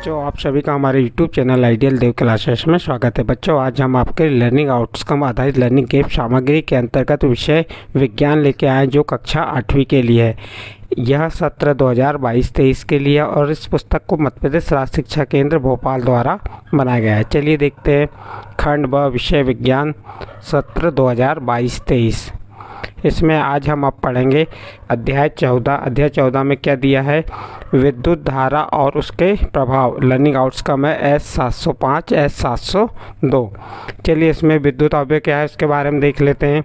बच्चों, आप सभी का हमारे YouTube चैनल आइडियल देव क्लासेस में स्वागत है। बच्चों, आज हम आपके लर्निंग आउटकम आधारित लर्निंग गेम सामग्री के अंतर्गत विषय विज्ञान लेके आए जो कक्षा 8वीं के लिए है। यह सत्र 2022-23 के लिए और इस पुस्तक को मध्य प्रदेश राज्य शिक्षा केंद्र भोपाल द्वारा बनाया गया है। चलिए देखते हैं खंड व विषय विज्ञान सत्र 2022-23। इसमें आज हम अब पढ़ेंगे अध्याय 14। अध्याय 14 में क्या दिया है? विद्युत धारा और उसके प्रभाव। लर्निंग आउटकम है S705 S702। चलिए इसमें विद्युत अवयव क्या है उसके बारे में देख लेते हैं।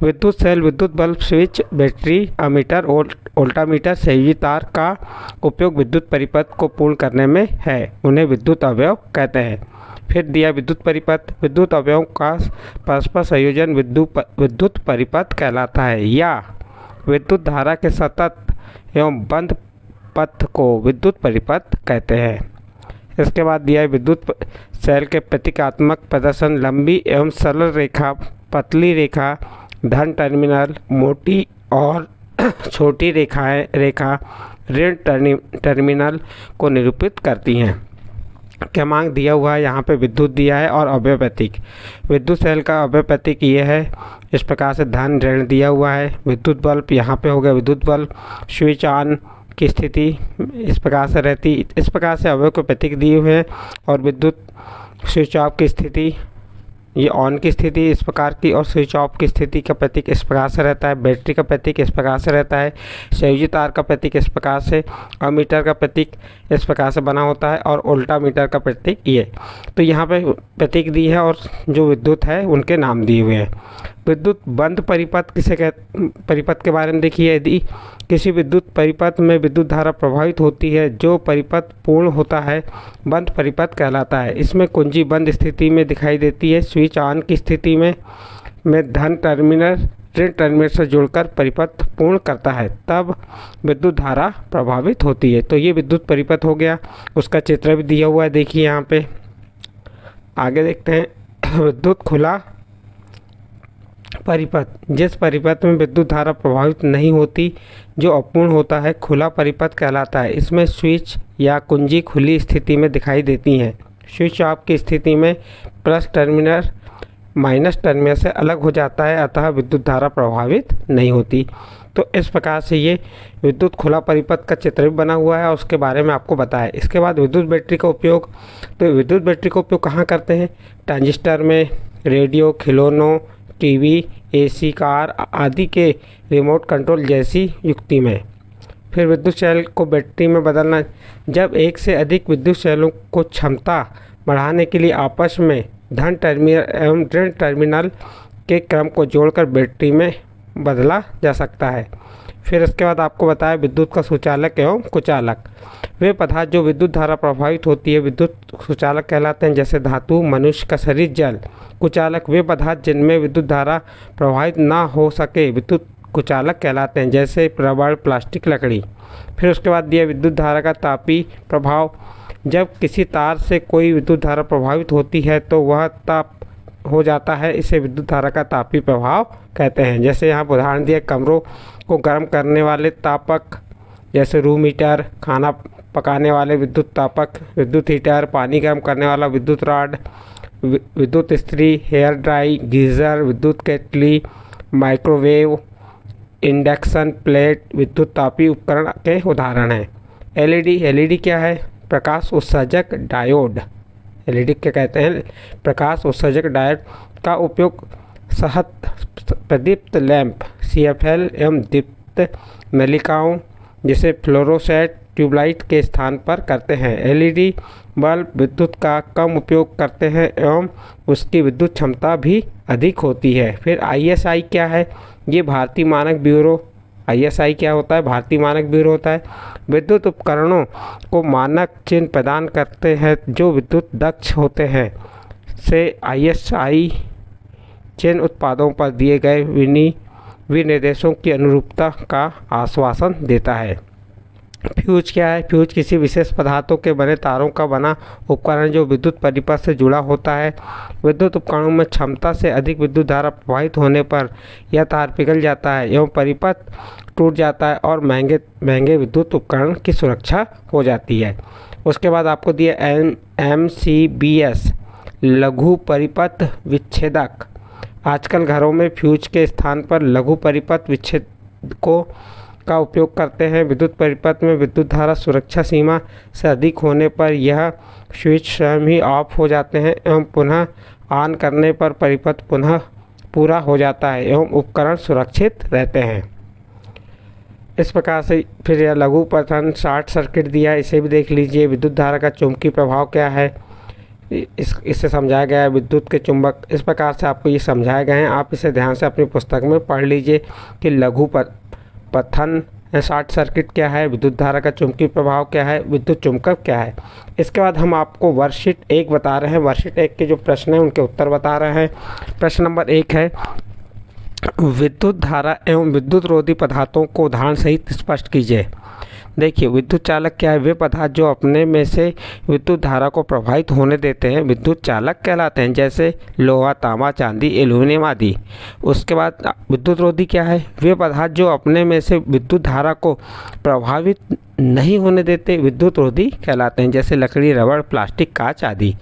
विद्युत सेल, विद्युत bulb, switch, battery, ammeter, voltameter, संयोजी तार का उपयोग विद्युत परिपथ को पूर्ण करने में है, उन्हें विद्युत अवयव कहते हैं। फिर दिया विद्युत परिपथ। विद्युत अवयवों का परस्पर संयोजन विद्युत परिपथ कहलाता है, या विद्युत धारा के सतत एवं बंद पथ को विद्युत परिपथ कहते हैं। इसके बाद दिया है विद्युत सेल के प्रतीकात्मक प्रदर्शन। लंबी एवं सरल रेखा, पतली रेखा, धन टर्मिनल, मोटी और छोटी रेखा ऋण टर्मिनल को निरूपित करती हैं। क्रमांक दिया हुआ है, यहाँ पे विद्युत दिया है और अवयव प्रतीक। विद्युत सेल का अवयव प्रतीक ये है, इस प्रकार से धन ऋण दिया हुआ है। विद्युत बल्ब, यहाँ पे हो गया विद्युत बल्ब। स्विच ऑन की स्थिति इस प्रकार से रहती, इस प्रकार से अवयव के प्रतीक दिए हुए हैं। और विद्युत स्विच ऑफ की स्थिति, ये ऑन की स्थिति इस प्रकार की, और स्विच ऑफ की स्थिति का प्रतीक इस प्रकार से रहता है। बैटरी का प्रतीक इस प्रकार से रहता है। संयोजी तार का प्रतीक इस प्रकार से, अमीटर का प्रतीक इस प्रकार से बना होता है, और वोल्टामीटर का प्रतीक ये। तो यहाँ पे प्रतीक दी है और जो विद्युत है उनके नाम दिए हुए हैं। विद्युत बंद परिपथ परिपथ के बारे में देखिए। यदि किसी विद्युत परिपथ में विद्युत धारा प्रभावित होती है, जो परिपथ पूर्ण होता है, बंद परिपथ कहलाता है। इसमें कुंजी बंद स्थिति में दिखाई देती है। स्विच ऑन की स्थिति में धन टर्मिनल ऋण टर्मिनल से जुड़कर परिपथ पूर्ण करता है, तब विद्युत धारा प्रभावित होती है। तो ये विद्युत परिपथ हो गया, उसका चित्र भी दिया हुआ है, देखिए यहाँ पे। आगे देखते हैं विद्युत खुला परिपथ। जिस परिपथ में विद्युत धारा प्रभावित नहीं होती, जो अपूर्ण होता है, खुला परिपथ कहलाता है। इसमें स्विच या कुंजी खुली स्थिति में दिखाई देती हैं। स्विच ऑफ की स्थिति में प्लस टर्मिनल माइनस टर्मिनल से अलग हो जाता है, अतः विद्युत धारा प्रभावित नहीं होती। तो इस प्रकार से ये विद्युत खुला परिपथ का चित्र भी बना हुआ है और उसके बारे में आपको बताया। इसके बाद विद्युत बैटरी का उपयोग। तो विद्युत बैटरी का उपयोग कहाँ करते हैं? ट्रांजिस्टर में, रेडियो, खिलौनों, टीवी, एसी, कार आदि के रिमोट कंट्रोल जैसी युक्ति में। फिर विद्युत सेल को बैटरी में बदलना। जब एक से अधिक विद्युत सेलों को क्षमता बढ़ाने के लिए आपस में धन टर्मिनल एवं ऋण टर्मिनल के क्रम को जोड़कर बैटरी में बदला जा सकता है। फिर इसके बाद आपको बताया विद्युत का सुचालक एवं कुचालक। वे पदार्थ जो विद्युत धारा प्रभावित होती है, विद्युत सुचालक कहलाते हैं, जैसे धातु, मनुष्य का शरीर, जल। कुचालक वे पदार्थ जिनमें विद्युत धारा प्रभावित ना हो सके, विद्युत कुचालक कहलाते हैं, जैसे रबड़, प्लास्टिक, लकड़ी। फिर उसके बाद दिया विद्युत धारा का तापी प्रभाव। जब किसी तार से कोई विद्युत धारा प्रभावित होती है तो वह ताप हो जाता है, इसे विद्युत धारा का तापी प्रभाव कहते हैं। जैसे यहाँ उदाहरण दिया, कमरों को गर्म करने वाले तापक जैसे रूम हीटर, खाना पकाने वाले विद्युत तापक, विद्युत हीटर, पानी गर्म करने वाला विद्युत रॉड, विद्युत इस्त्री, हेयर ड्राई, गीज़र, विद्युत केतली, माइक्रोवेव, इंडक्शन प्लेट विद्युत तापी उपकरण के उदाहरण हैं। एलईडी क्या है? प्रकाश उत्सर्जक डायोड। एलईडी क्या कहते हैं? प्रकाश उत्सर्जक डायोड का उपयोग सहत प्रदीप्त लैंप, सीएफएल एवं दीप्त नलिकाओं जैसे फ्लोरोसेंट ट्यूबलाइट के स्थान पर करते हैं। एलईडी बल्ब विद्युत का कम उपयोग करते हैं एवं उसकी विद्युत क्षमता भी अधिक होती है। फिर आईएसआई क्या है? ये भारतीय मानक ब्यूरो। आईएसआई क्या होता है? भारतीय मानक ब्यूरो होता है। विद्युत उपकरणों को मानक चिन्ह प्रदान करते हैं जो विद्युत दक्ष होते हैं। से आईएसआई चिन्ह उत्पादों पर दिए गए विनिर्देशों की अनुरूपता का आश्वासन देता है। फ्यूज क्या है? फ्यूज किसी विशेष पदार्थों के बने तारों का बना उपकरण जो विद्युत परिपथ से जुड़ा होता है। विद्युत उपकरणों में क्षमता से अधिक विद्युत धारा प्रवाहित होने पर यह तार पिघल जाता है एवं परिपथ टूट जाता है और महंगे महंगे विद्युत उपकरण की सुरक्षा हो जाती है। उसके बाद आपको दिया MCBS लघु परिपथ विच्छेदक। आजकल घरों में फ्यूज के स्थान पर लघु परिपथ विच्छेदकों का उपयोग करते हैं। विद्युत परिपथ में विद्युत धारा सुरक्षा सीमा से अधिक होने पर यह स्विच स्वयं ही ऑफ हो जाते हैं एवं पुनः ऑन करने पर परिपथ पुनः पूरा हो जाता है एवं उपकरण सुरक्षित रहते हैं। इस प्रकार से फिर यह लघु पठन शॉर्ट सर्किट दिया है, इसे भी देख लीजिए। विद्युत धारा का चुंबकीय प्रभाव क्या है, इससे समझाया गया है। विद्युत के चुंबक, इस प्रकार से आपको ये समझाए गए हैं। आप इसे ध्यान से अपनी पुस्तक में पढ़ लीजिए कि लघु पठन शॉर्ट सर्किट क्या है, विद्युत धारा का चुंबकीय प्रभाव क्या है, विद्युत चुंबकत्व क्या है। इसके बाद हम आपको वर्कशीट 1 बता रहे हैं। वर्कशीट 1 के जो प्रश्न हैं उनके उत्तर बता रहे हैं। प्रश्न नंबर 1 है, विद्युत धारा एवं विद्युत रोधी पदार्थों को उदाहरण सहित स्पष्ट कीजिए। देखिए, विद्युत चालक क्या है, वे पदार्थ जो अपने में से विद्युत धारा को प्रभावित होने देते हैं विद्युत चालक कहलाते हैं, जैसे लोहा, तांबा, चांदी, एल्यूमिनियम आदि। उसके बाद विद्युत रोधी क्या है, वे पदार्थ जो अपने में से विद्युत धारा को प्रभावित नहीं होने देते विद्युत रोधी कहलाते हैं, जैसे लकड़ी, रबड़, प्लास्टिक, कांच आदि।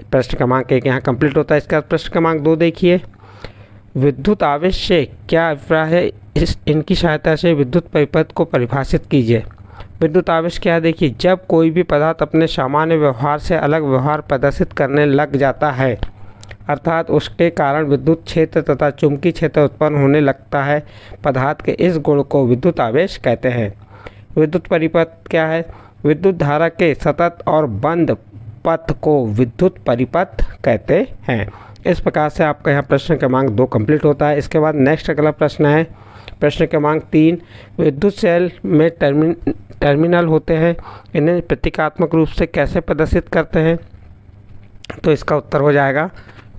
प्रश्न क्रमांक 1 यहाँ कंप्लीट होता है। इसका प्रश्न क्रमांक 2 देखिए, विद्युत आवेश से क्या अभिप्राय है, इनकी सहायता से विद्युत परिपथ को परिभाषित कीजिए। विद्युत आवेश क्या है, देखिए, जब कोई भी पदार्थ अपने सामान्य व्यवहार से अलग व्यवहार प्रदर्शित करने लग जाता है, अर्थात उसके कारण विद्युत क्षेत्र तथा चुंबकीय क्षेत्र उत्पन्न होने लगता है, पदार्थ के इस गुण को विद्युत आवेश कहते हैं। विद्युत परिपथ क्या है, विद्युत धारा के सतत और बंद पथ को विद्युत परिपथ कहते हैं। इस प्रकार से आपका यहाँ प्रश्न क्रमांक 2 कंप्लीट होता है। इसके बाद नेक्स्ट अगला प्रश्न है प्रश्न क्रमांक 3, विद्युत सेल में टर्मिनल होते हैं, इन्हें प्रतीकात्मक रूप से कैसे प्रदर्शित करते हैं। तो इसका उत्तर हो जाएगा,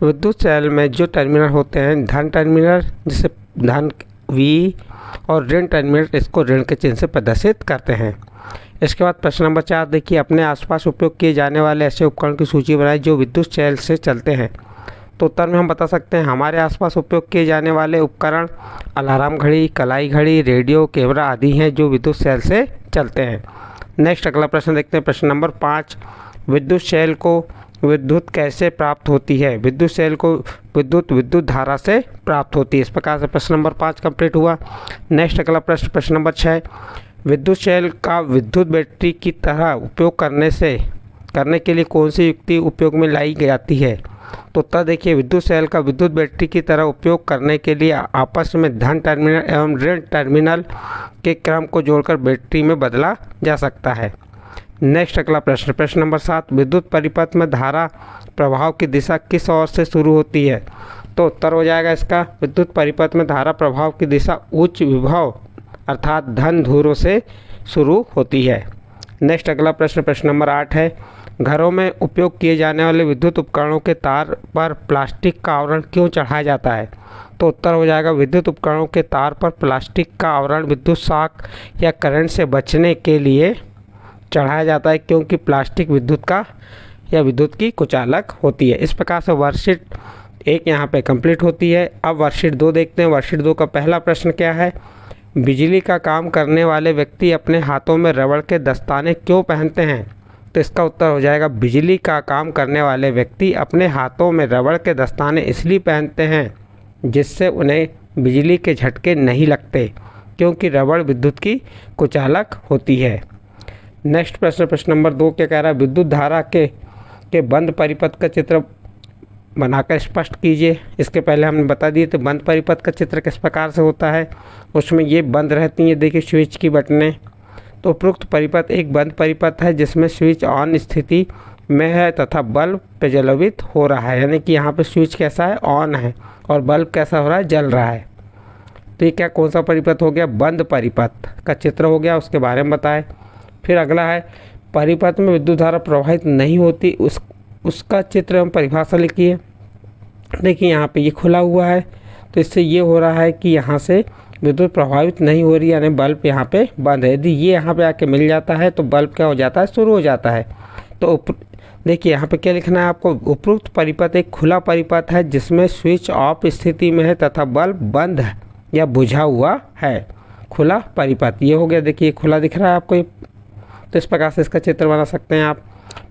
विद्युत सेल में जो टर्मिनल होते हैं, धन टर्मिनल जिसे धन V और ऋण टर्मिनल इसको ऋण के चिन्ह से प्रदर्शित करते हैं। इसके बाद प्रश्न नंबर 4 देखिए, अपने आसपास उपयोग किए जाने वाले ऐसे उपकरण की सूची बनाएं जो विद्युत सेल से चलते हैं। तो उत्तर में हम बता सकते हैं, हमारे आसपास उपयोग किए जाने वाले उपकरण अलार्म घड़ी, कलाई घड़ी, रेडियो, कैमरा आदि हैं जो विद्युत सेल से चलते हैं। नेक्स्ट अगला प्रश्न देखते हैं। प्रश्न नंबर 5, विद्युत सेल को विद्युत कैसे प्राप्त होती है। विद्युत सेल को विद्युत धारा से प्राप्त होती है। इस प्रकार से प्रश्न नंबर 5 कंप्लीट हुआ। नेक्स्ट अगला प्रश्न नंबर 6, विद्युत सेल का विद्युत बैटरी की तरह उपयोग करने के लिए कौन सी युक्ति उपयोग में लाई जाती है। तो उत्तर देखिए, विद्युत सेल का विद्युत बैटरी की तरह उपयोग करने के लिए आपस में धन टर्मिनल एवं ऋण टर्मिनल के क्रम को जोड़कर बैटरी में बदला जा सकता है। नेक्स्ट अगला प्रश्न नंबर 7, विद्युत परिपथ में धारा प्रवाह की दिशा किस ओर से शुरू होती है। तो उत्तर हो जाएगा इसका, विद्युत परिपथ में धारा प्रवाह की दिशा उच्च विभव अर्थात धन ध्रुव से शुरू होती है। नेक्स्ट अगला प्रश्न नंबर 8 है, घरों में उपयोग किए जाने वाले विद्युत उपकरणों के तार पर प्लास्टिक का आवरण क्यों चढ़ाया जाता है। तो उत्तर हो जाएगा, विद्युत उपकरणों के तार पर प्लास्टिक का आवरण विद्युत शॉक या करंट से बचने के लिए चढ़ाया जाता है, क्योंकि प्लास्टिक विद्युत की कुचालक होती है। इस प्रकार से वर्कशीट 1 यहाँ पे कंप्लीट होती है। अब वर्कशीट 2 देखते हैं। वर्कशीट 2 का पहला प्रश्न क्या है, बिजली का काम करने वाले व्यक्ति अपने हाथों में रबड़ के दस्ताने क्यों पहनते हैं। तो इसका उत्तर हो जाएगा, बिजली का काम करने वाले व्यक्ति अपने हाथों में रबड़ के दस्ताने इसलिए पहनते हैं जिससे उन्हें बिजली के झटके नहीं लगते, क्योंकि रबड़ विद्युत की कुचालक होती है। नेक्स्ट प्रश्न नंबर 2 क्या कह रहा है, विद्युत धारा के बंद परिपथ का चित्र बनाकर स्पष्ट कीजिए। इसके पहले हमने बता दिए तो बंद परिपथ का चित्र किस प्रकार से होता है। उसमें ये बंद रहती है, देखिए स्विच की बटनें। तो उपरोक्त परिपथ एक बंद परिपथ है जिसमें स्विच ऑन स्थिति में है तथा बल्ब प्रज्वलित हो रहा है, यानी कि यहाँ पे स्विच कैसा है, ऑन है, और बल्ब कैसा हो रहा है, जल रहा है। तो ये क्या कौन सा परिपथ हो गया, बंद परिपथ का चित्र हो गया, उसके बारे में बताएं। फिर अगला है, परिपथ में विद्युत धारा प्रवाहित नहीं होती, उसका चित्र हम परिभाषा लिखिए। देखिए यहाँ पे ये खुला हुआ है, तो इससे ये हो रहा है कि यहाँ से विद्युत प्रभावित नहीं हो रही, यानी बल्ब यहाँ पे बंद है। यदि ये यहाँ पे आके मिल जाता है तो बल्ब क्या हो जाता है, शुरू हो जाता है। तो देखिए यहाँ पे क्या लिखना है आपको, उपरोक्त परिपथ एक खुला परिपथ है जिसमें स्विच ऑफ स्थिति में है तथा बल्ब बंद है या बुझा हुआ है। खुला परिपथ। ये हो गया, देखिए खुला दिख रहा है आपको, तो इस प्रकार से इसका चित्र बना सकते हैं आप।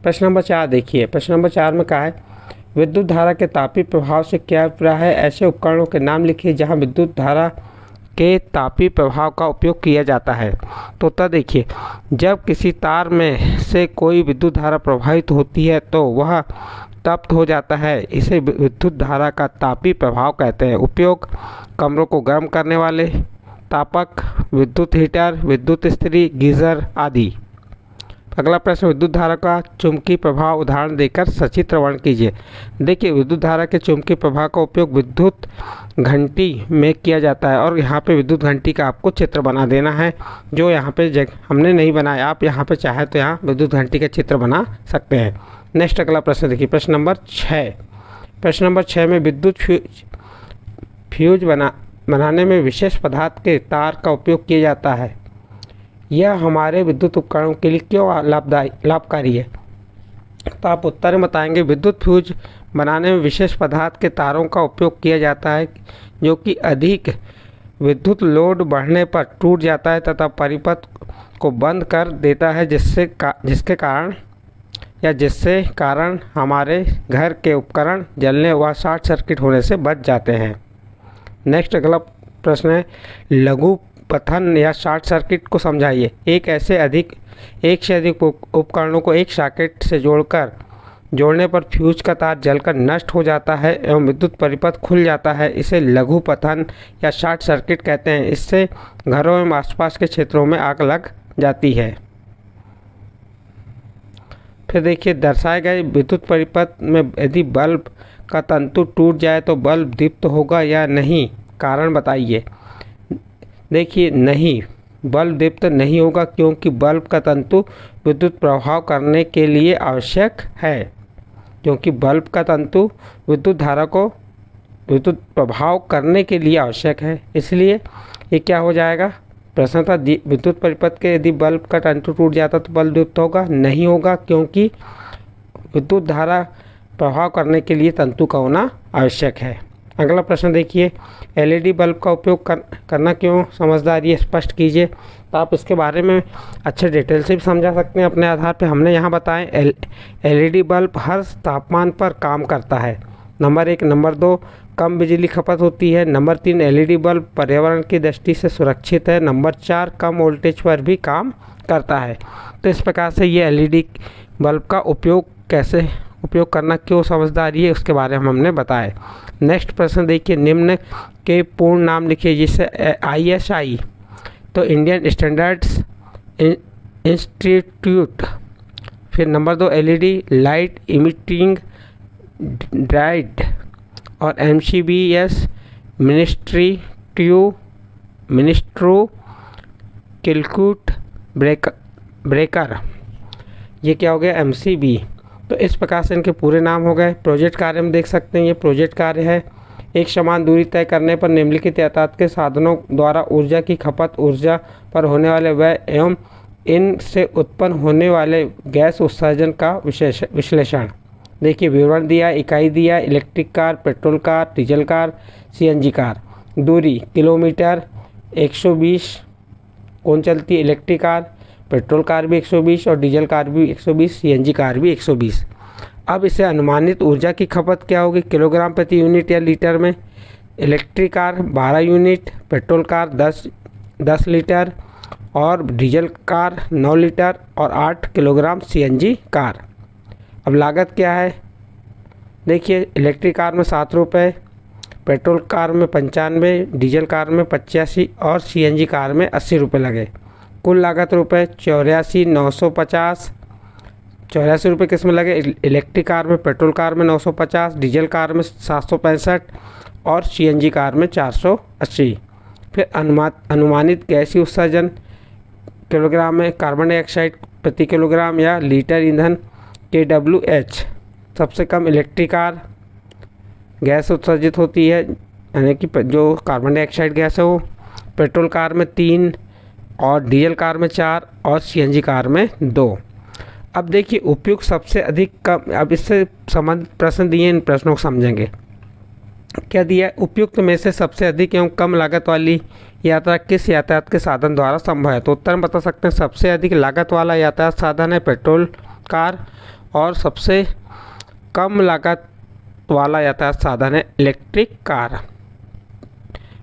प्रश्न नंबर 4 देखिए, प्रश्न नंबर 4 में कहा है विद्युत धारा के तापीय प्रभाव से क्या अभिप्राय है, ऐसे उपकरणों के नाम लिखिए जहां विद्युत धारा के तापीय प्रभाव का उपयोग किया जाता है। तो उत्तर देखिए, जब किसी तार में से कोई विद्युत धारा प्रवाहित होती है तो वह तप्त हो जाता है, इसे विद्युत धारा का तापीय प्रभाव कहते हैं। उपयोग कमरों को गर्म करने वाले तापक, विद्युत हीटर, विद्युत इस्त्री, गीजर आदि। अगला प्रश्न, विद्युत धारा का चुंबकीय प्रभाव उदाहरण देकर सचित्र वर्णन कीजिए। देखिए, विद्युत धारा के चुंबकीय प्रभाव का उपयोग विद्युत घंटी में किया जाता है, और यहाँ पे विद्युत घंटी का आपको चित्र बना देना है, जो यहाँ पे हमने नहीं बनाया। आप यहाँ पे चाहे तो यहाँ विद्युत घंटी का चित्र बना सकते हैं। नेक्स्ट अगला प्रश्न देखिए, प्रश्न नंबर 6। प्रश्न नंबर 6 में विद्युत फ्यूज बनाने में विशेष पदार्थ के तार का उपयोग किया जाता है। यह हमारे विद्युत उपकरणों के लिए क्यों लाभकारी है? तो आप उत्तर में बताएंगे, विद्युत फ्यूज बनाने में विशेष पदार्थ के तारों का उपयोग किया जाता है जो कि अधिक विद्युत लोड बढ़ने पर टूट जाता है तथा परिपथ को बंद कर देता है, जिससे कारण हमारे घर के उपकरण जलने व शॉर्ट सर्किट होने से बच जाते हैं। नेक्स्ट अगला प्रश्न है, लघु पथन या शॉर्ट सर्किट को समझाइए। एक से अधिक उपकरणों को एक सॉकेट से जोड़ने पर फ्यूज का तार जलकर नष्ट हो जाता है एवं विद्युत परिपथ खुल जाता है। इसे लघु पथन या शॉर्ट सर्किट कहते हैं। इससे घरों एवं आसपास के क्षेत्रों में आग लग जाती है। फिर देखिए, दर्शाए गए विद्युत परिपथ में यदि बल्ब का तंतु टूट जाए तो बल्ब दीप्त होगा या नहीं, कारण बताइए। देखिए, नहीं, बल्ब दीप्त नहीं होगा क्योंकि बल्ब का तंतु विद्युत प्रभाव करने के लिए आवश्यक है। क्योंकि बल्ब का तंतु विद्युत धारा को विद्युत प्रभाव करने के लिए आवश्यक है, इसलिए ये क्या हो जाएगा? प्रश्न था, विद्युत परिपथ के यदि बल्ब का तंतु टूट जाता तो बल्ब दीप्त होगा? नहीं होगा, क्योंकि विद्युत धारा प्रभाव करने के लिए तंतु का होना आवश्यक है। अगला प्रश्न देखिए, एलईडी बल्ब का उपयोग करना क्यों समझदारी है, स्पष्ट कीजिए। तो आप इसके बारे में अच्छे डिटेल से भी समझा सकते हैं अपने आधार पे। हमने यहाँ बताएं, एलईडी बल्ब हर तापमान पर काम करता है। नंबर 1। नंबर 2, कम बिजली खपत होती है। नंबर 3, एलईडी बल्ब पर्यावरण की दृष्टि से सुरक्षित है। नंबर 4, कम वोल्टेज पर भी काम करता है। तो इस प्रकार से ये एलईडी बल्ब का उपयोग करना क्यों समझदारी है, उसके बारे में हमने बताया। नेक्स्ट प्रश्न देखिए, निम्न के पूर्ण नाम लिखिए। जिससे ISI, तो इंडियन स्टैंडर्ड्स इंस्टीट्यूट। फिर number 2, LED light emitting diode. और MCBS मिनिस्ट्रो कैलकुलेट ब्रेकर। ये क्या हो गया? MCB। तो इस प्रकार से इनके पूरे नाम हो गए। प्रोजेक्ट कार्य में देख सकते हैं, ये प्रोजेक्ट कार्य है। एक समान दूरी तय करने पर निम्नलिखित यातायात के साधनों द्वारा ऊर्जा की खपत, ऊर्जा पर होने वाले व्यय एवं इनसे उत्पन्न होने वाले गैस उत्सर्जन का विश्लेषण। देखिए, विवरण दिया, इकाई दिया, electric car, petrol car, diesel car, CNG car. दूरी किलोमीटर 120 कौन चलती है? इलेक्ट्रिक कार, पेट्रोल कार भी 120 और डीजल कार भी 120, CNG कार भी 120। अब इसे अनुमानित ऊर्जा की खपत क्या होगी? किलोग्राम प्रति यूनिट या लीटर में। Electric car 12 unit, petrol car 10 litre और डीजल कार 9 लीटर और 8 किलोग्राम CNG कार। अब लागत क्या है? देखिए, इलेक्ट्रिक कार में 7 रुपये, पेट्रोल कार में 95, डीजल कार में 85 और CNG कार में 80 रुपये लगे। कुल लागत रुपये 84,950। 84 रुपये किस में लगे? इलेक्ट्रिक कार में, पेट्रोल कार में 950, डीजल कार में 765 और CNG कार में 480। फिर अनुमानित गैसीय उत्सर्जन किलोग्राम में, कार्बन डाइऑक्साइड प्रति किलोग्राम या लीटर ईंधन kWh। सबसे कम इलेक्ट्रिक कार गैस उत्सर्जित होती है, यानी कि जो कार्बन डाइऑक्साइड गैस है वो। पेट्रोल कार में 3 और डीजल कार में 4 और CNG कार में 2। अब देखिए, उपयुक्त सबसे अधिक कम। अब इससे संबंधित प्रश्न दिए, इन प्रश्नों को समझेंगे। क्या दिया है, उपयुक्त में से सबसे अधिक एवं कम लागत वाली यात्रा किस यातायात के साधन द्वारा संभव है? तो उत्तर में बता सकते हैं सबसे अधिक लागत वाला यातायात साधन है पेट्रोल कार और सबसे कम लागत वाला यातायात साधन है इलेक्ट्रिक कार।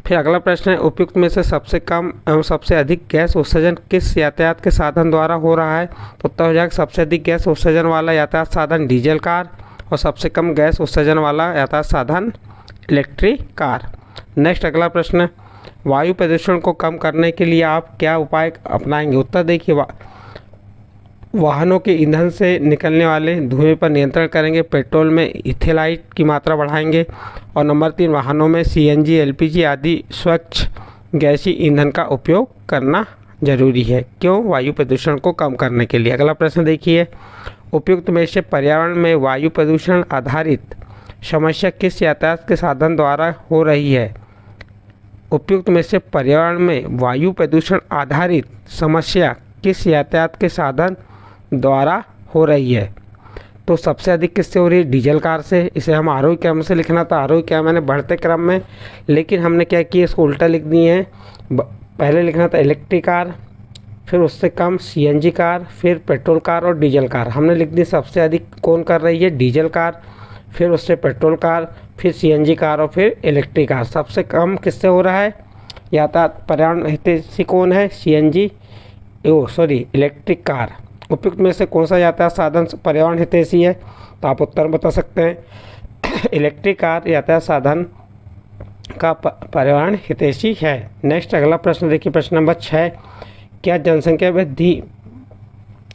फिर अगला प्रश्न है उपयुक्त में से सबसे कम एवं सबसे अधिक गैस उत्सर्जन किस यातायात के साधन द्वारा हो रहा है? तो उत्तर हो जाएगा सबसे अधिक गैस उत्सर्जन वाला यातायात साधन डीजल कार और सबसे कम गैस उत्सर्जन वाला यातायात साधन इलेक्ट्रिक कार। नेक्स्ट अगला प्रश्न है वायु प्रदूषण को कम करने के लिए आप क्या उपाय अपनाएंगे? उत्तर देखिए वाहनों के ईंधन से निकलने वाले धुएं पर नियंत्रण करेंगे, पेट्रोल में इथेनॉल की मात्रा बढ़ाएंगे और नंबर 3 वाहनों में सीएनजी एलपीजी आदि स्वच्छ गैसीय ईंधन का उपयोग करना जरूरी है। क्यों? वायु प्रदूषण को कम करने के लिए। अगला प्रश्न देखिए उपयुक्त में से पर्यावरण में वायु प्रदूषण आधारित समस्या किस यातायात के साधन द्वारा हो रही है? उपयुक्त में से पर्यावरण में वायु प्रदूषण आधारित समस्या किस यातायात के साधन द्वारा हो रही है? तो सबसे अधिक किससे हो रही है? डीजल कार से। इसे हम आरोही क्रम से लिखना था, आरोही क्रम मैंने बढ़ते क्रम में, लेकिन हमने क्या किया इसको उल्टा लिख दिए हैं। पहले लिखना था इलेक्ट्रिक कार, फिर उससे कम सीएनजी कार, फिर पेट्रोल कार और डीजल कार। हमने लिख दी सबसे अधिक कौन कर रही है? डीजल कार, फिर उससे पेट्रोल कार, फिर सीएनजी कार और फिर इलेक्ट्रिक कार। सबसे कम किससे हो रहा है? यातायात पर्यावरण हितैषी कौन है? Electric car. उपयुक्त में से कौन सा यातायात साधन पर्यावरण हितैषी है? तो आप उत्तर बता सकते हैं इलेक्ट्रिक कार यातायात साधन का पर्यावरण हितैषी है। नेक्स्ट अगला प्रश्न देखिए प्रश्न नंबर 6 क्या जनसंख्या वृद्धि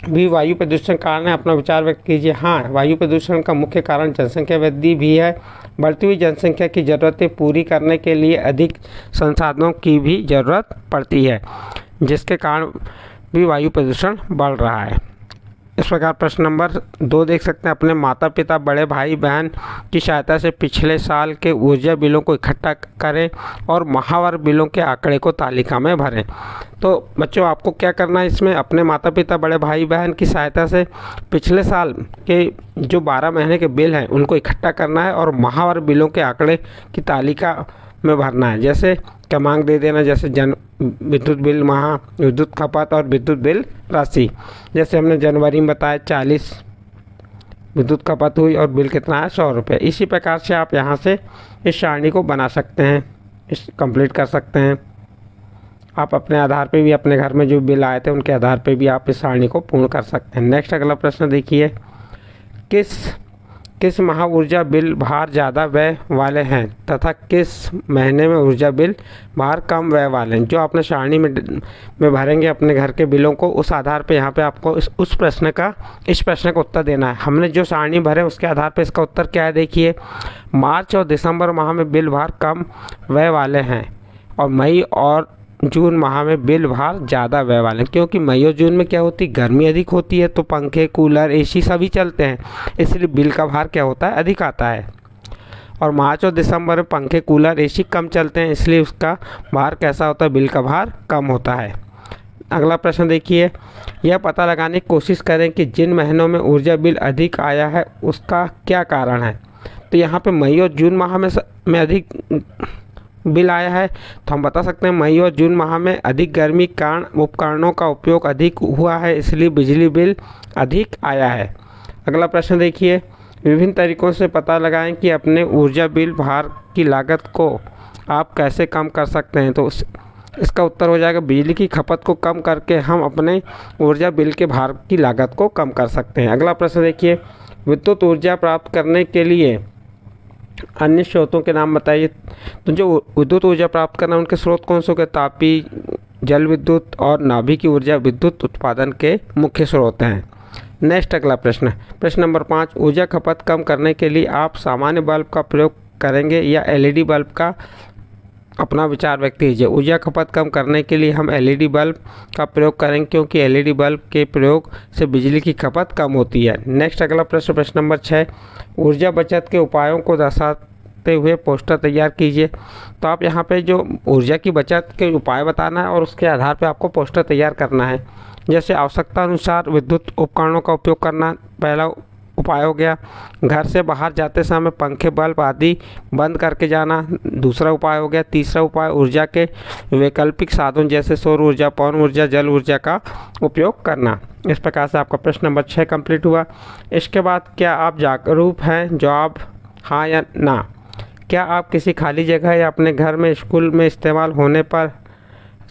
भी वायु प्रदूषण कारण है? अपना विचार व्यक्त कीजिए। हाँ, वायु प्रदूषण का मुख्य कारण जनसंख्या वृद्धि भी है। बढ़ती हुई जनसंख्या की ज़रूरतें पूरी करने के लिए अधिक संसाधनों की भी ज़रूरत पड़ती है, जिसके कारण भी वायु प्रदूषण बढ़ रहा है। इस प्रकार प्रश्न नंबर 2 देख सकते हैं अपने माता पिता बड़े भाई बहन की सहायता से पिछले साल के ऊर्जा बिलों को इकट्ठा करें और माहवार बिलों के आंकड़े को तालिका में भरें। तो बच्चों आपको क्या करना है इसमें अपने माता पिता बड़े भाई बहन की सहायता से पिछले साल के जो 12 महीने के बिल हैं उनको इकट्ठा करना है और माहवार बिलों के आंकड़े की तालिका में भरना है। जैसे क्रमांक दे देना, जैसे विद्युत बिल, महा विद्युत खपत और विद्युत बिल राशि। जैसे हमने जनवरी में बताया 40 विद्युत खपत हुई और बिल कितना है 100 रुपये। इसी प्रकार से आप यहाँ से इस सारणी को बना सकते हैं, इस कंप्लीट कर सकते हैं। आप अपने आधार पे भी अपने घर में जो बिल आए थे उनके आधार पे भी आप इस सारणी को पूर्ण कर सकते हैं। नेक्स्ट अगला प्रश्न देखिए किस माह ऊर्जा बिल भार ज़्यादा व्यय वाले हैं तथा किस महीने में ऊर्जा बिल भार कम व्यय वाले हैं? जो आपने सारणी में भरेंगे अपने घर के बिलों को, उस आधार पे यहाँ पे आपको इस प्रश्न का उत्तर देना है। हमने जो सारणी भरे उसके आधार पे इसका उत्तर क्या है देखिए। मार्च और दिसंबर माह में बिल भार कम व्यय वाले हैं और मई और जून माह में बिल भार ज़्यादा व्यय वाले हैं, क्योंकि मई और जून में क्या होती है गर्मी अधिक होती है तो पंखे कूलर एसी सभी चलते हैं, इसलिए बिल का भार क्या होता है अधिक आता है। और मार्च और दिसंबर में पंखे कूलर एसी कम चलते हैं, इसलिए उसका भार कैसा होता है बिल का भार कम होता है। अगला प्रश्न देखिए यह पता लगाने की कोशिश करें कि जिन महीनों में ऊर्जा बिल अधिक आया है उसका क्या कारण है। तो यहाँ पे मई और जून माह में अधिक बिल आया है तो हम बता सकते हैं मई और जून माह में अधिक गर्मी के कारण उपकरणों का उपयोग अधिक हुआ है, इसलिए बिजली बिल अधिक आया है। अगला प्रश्न देखिए विभिन्न तरीकों से पता लगाएं कि अपने ऊर्जा बिल भार की लागत को आप कैसे कम कर सकते हैं। तो इसका उत्तर हो जाएगा बिजली की खपत को कम करके हम अपने ऊर्जा बिल के भार की लागत को कम कर सकते हैं। अगला प्रश्न देखिए विद्युत ऊर्जा प्राप्त करने के लिए अन्य स्रोतों के नाम बताइए। तो जो विद्युत ऊर्जा प्राप्त करना उनके स्रोत कौन से होंगे? तापी, जल विद्युत और नाभिकीय ऊर्जा विद्युत उत्पादन के मुख्य स्रोत हैं। नेक्स्ट अगला प्रश्न नंबर 5 ऊर्जा खपत कम करने के लिए आप सामान्य बल्ब का प्रयोग करेंगे या एलईडी बल्ब का? अपना विचार व्यक्त कीजिए। ऊर्जा खपत कम करने के लिए हम एलईडी बल्ब का प्रयोग करेंगे, क्योंकि एलईडी बल्ब के प्रयोग से बिजली की खपत कम होती है। नेक्स्ट अगला प्रश्न नंबर 6 ऊर्जा बचत के उपायों को दर्शाते हुए पोस्टर तैयार कीजिए। तो आप यहाँ पे जो ऊर्जा की बचत के उपाय बताना है और उसके आधार पे आपको पोस्टर तैयार करना है। जैसे आवश्यकता अनुसार विद्युत उपकरणों का उपयोग करना पहला उपाय हो गया। घर से बाहर जाते समय पंखे, बल्ब आदि बंद करके जाना, दूसरा उपाय हो गया। तीसरा उपाय, ऊर्जा के वैकल्पिक साधन जैसे सौर ऊर्जा, पवन ऊर्जा, जल ऊर्जा का उपयोग करना। इस प्रकार से आपका प्रश्न नंबर 6 कंप्लीट हुआ। इसके बाद, क्या आप जागरूक हैं? जवाब हाँ या ना। क्या आप किसी खाली जगह या अपने घर में, स्कूल में इस्तेमाल होने पर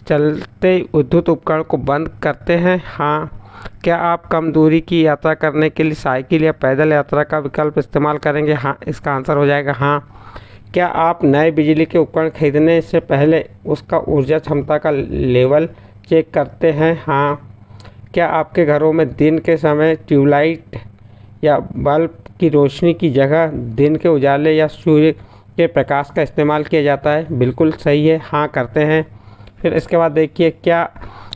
चलते विद्युत उपकरण को बंद करते हैं? हाँ। क्या आप कम दूरी की यात्रा करने के लिए साइकिल या पैदल यात्रा का विकल्प इस्तेमाल करेंगे? हाँ, इसका आंसर हो जाएगा हाँ। क्या आप नए बिजली के उपकरण खरीदने से पहले उसका ऊर्जा क्षमता का लेवल चेक करते हैं? हाँ। क्या आपके घरों में दिन के समय ट्यूबलाइट या बल्ब की रोशनी की जगह दिन के उजाले या सूर्य के प्रकाश का इस्तेमाल किया जाता है? बिल्कुल सही है, हाँ करते हैं। फिर इसके बाद देखिए, क्या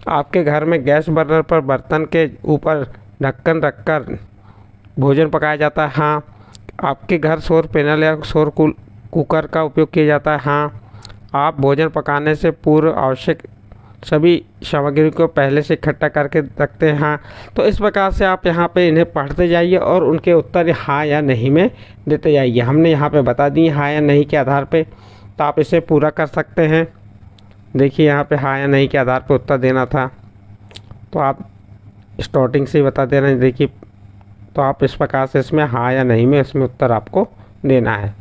आपके घर में गैस बर्नर पर बर्तन के ऊपर ढक्कन रखकर भोजन पकाया जाता है? हाँ। आपके घर सौर पैनल या सौर कुकर का उपयोग किया जाता है? हाँ। आप भोजन पकाने से पूर्व आवश्यक सभी सामग्री को पहले से इकट्ठा करके रखते हैं? हाँ। तो इस प्रकार से आप यहाँ पे इन्हें पढ़ते जाइए और उनके उत्तर हाँ या नहीं में देते जाइए। हमने यहाँ पे बता दिए हाँ या नहीं के आधार पे, तो आप इसे पूरा कर सकते हैं। देखिए यहाँ पे हाँ या नहीं के आधार पे उत्तर देना था, तो आप स्टार्टिंग से ही बता देना। देखिए, तो आप इस प्रकार से इसमें हाँ या नहीं में इसमें उत्तर आपको देना है।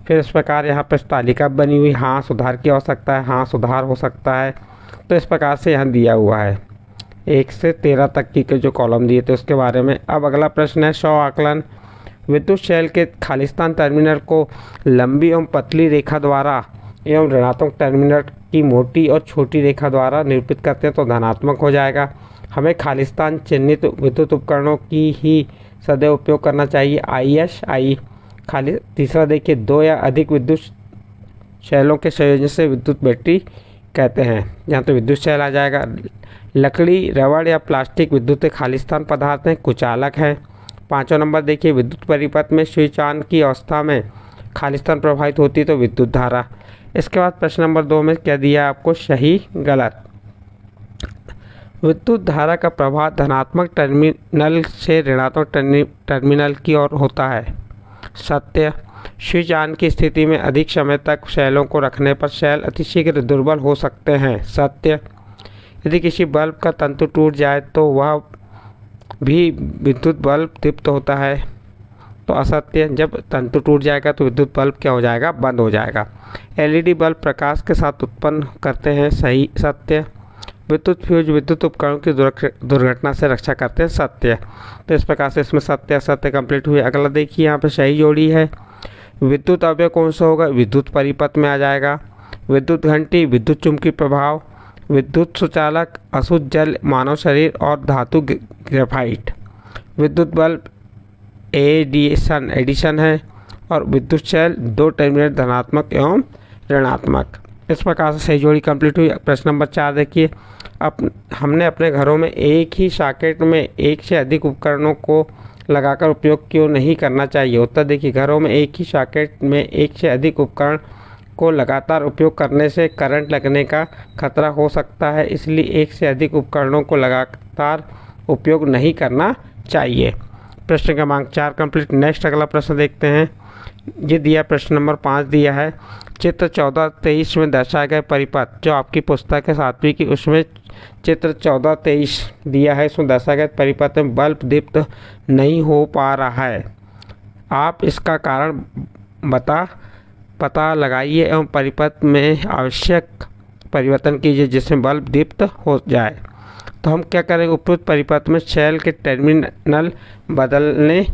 फिर इस प्रकार यहाँ पे तालिका बनी हुई, हाँ सुधार की आवश्यकता है, हाँ सुधार हो सकता है। तो इस प्रकार से यहाँ दिया हुआ है 1 से 13 तक की के जो कॉलम दिए थे उसके बारे में। अब अगला प्रश्न है 100 आकलन। विद्युत शेल के खालिस्तान टर्मिनल को लंबी एवं पतली रेखा द्वारा एवं ऋणात्मक टर्मिनल की मोटी और छोटी रेखा द्वारा निरूपित करते हैं तो धनात्मक हो जाएगा। हमें खालिस्तान चिन्हित विद्युत उपकरणों की ही सदैव उपयोग करना चाहिए, ISI। तीसरा देखिए, 2 या अधिक विद्युत शैलों के संयोजन से विद्युत बैटरी कहते हैं, यहाँ तो विद्युत शैल आ जाएगा। लकड़ी, रबड़ या प्लास्टिक विद्युत खालिस्तान पदार्थ हैं, कुचालक है। 5वां नंबर देखिए, विद्युत परिपथ में स्विच ऑन की अवस्था में खालिस्तान प्रभावित होती है तो विद्युत धारा। इसके बाद प्रश्न नंबर 2 में क्या दिया आपको, सही गलत। विद्युत धारा का प्रवाह धनात्मक टर्मिनल से ऋणात्मक टर्मिनल की ओर होता है, सत्य। स्विच ऑन की स्थिति में अधिक समय तक शैलों को रखने पर शैल अतिशीघ्र दुर्बल हो सकते हैं, सत्य। यदि किसी बल्ब का तंतु टूट जाए तो वह भी विद्युत बल्ब दीप्त होता है, तो असत्य। जब तंतु टूट जाएगा तो विद्युत बल्ब क्या हो जाएगा, बंद हो जाएगा। LED बल्ब प्रकाश के साथ उत्पन्न करते हैं, सही, सत्य। विद्युत फ्यूज विद्युत उपकरणों की दुर्घटना से रक्षा करते हैं, सत्य। तो इस प्रकार से इसमें सत्य असत्य कंप्लीट हुए। अगला देखिए, यहाँ पे सही जोड़ी है। विद्युत अवयव कौन सा होगा, विद्युत परिपथ में आ जाएगा। विद्युत घंटी, विद्युत चुंबकीय प्रभाव, विद्युत सुचालक, अशुद्ध जल, मानव शरीर और धातु ग्रेफाइट। विद्युत बल्ब एडिशन है और विद्युत शैल 2 टर्मिनल धनात्मक एवं ऋणात्मक। इस प्रकार से सही जोड़ी कंप्लीट हुई। प्रश्न नंबर 4 देखिए, हमने अपने घरों में एक ही सॉकेट में एक से अधिक उपकरणों को लगाकर उपयोग क्यों नहीं करना चाहिए। उत्तर देखिए, घरों में एक ही सॉकेट में एक से अधिक उपकरण को लगातार उपयोग करने से करंट लगने का खतरा हो सकता है, इसलिए एक से अधिक उपकरणों को लगातार उपयोग नहीं करना चाहिए। प्रश्न क्रमांक 4 कंप्लीट। नेक्स्ट अगला प्रश्न देखते हैं। ये दिया प्रश्न नंबर 5 दिया है, चित्र 14-23 में दर्शाए गए परिपथ, जो आपकी पुस्तक है 7वीं की, उसमें चित्र 14-23 दिया है, इसमें दर्शाए गए परिपथ में बल्ब दीप्त नहीं हो पा रहा है। आप इसका कारण पता लगाइए एवं परिपथ में आवश्यक परिवर्तन कीजिए जिससे बल्ब दीप्त हो जाए। तो हम क्या करेंगे, उपयुक्त परिपथ में शैल के टर्मिनल बदलने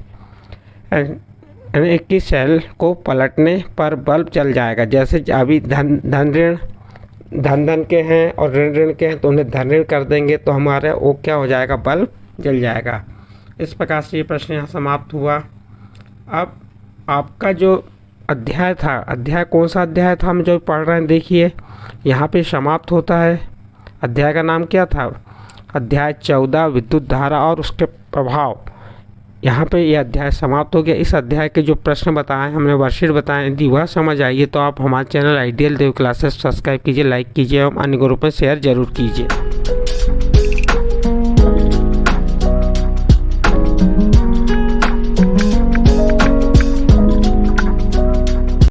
यानी कि शैल को पलटने पर बल्ब जल जाएगा। जैसे अभी धन के हैं और ऋण के हैं, तो उन्हें धन ऋण कर देंगे तो हमारे वो क्या हो जाएगा, बल्ब जल जाएगा। इस प्रकार से ये प्रश्न यहाँ समाप्त हुआ। अब आपका जो अध्याय था, अध्याय कौन सा अध्याय था हम जो पढ़ रहे हैं, देखिए यहाँ पे समाप्त होता है। अध्याय का नाम क्या था, अध्याय 14 विद्युत धारा और उसके प्रभाव। यहाँ पे ये अध्याय समाप्त हो गया। इस अध्याय के जो प्रश्न बताए हमने, वर्कशीट बताए, यदि वह समझ आइए तो आप हमारे चैनल आइडियल देव क्लासेस सब्सक्राइब कीजिए, लाइक कीजिए एवं अन्य ग्रुप में शेयर जरूर कीजिए।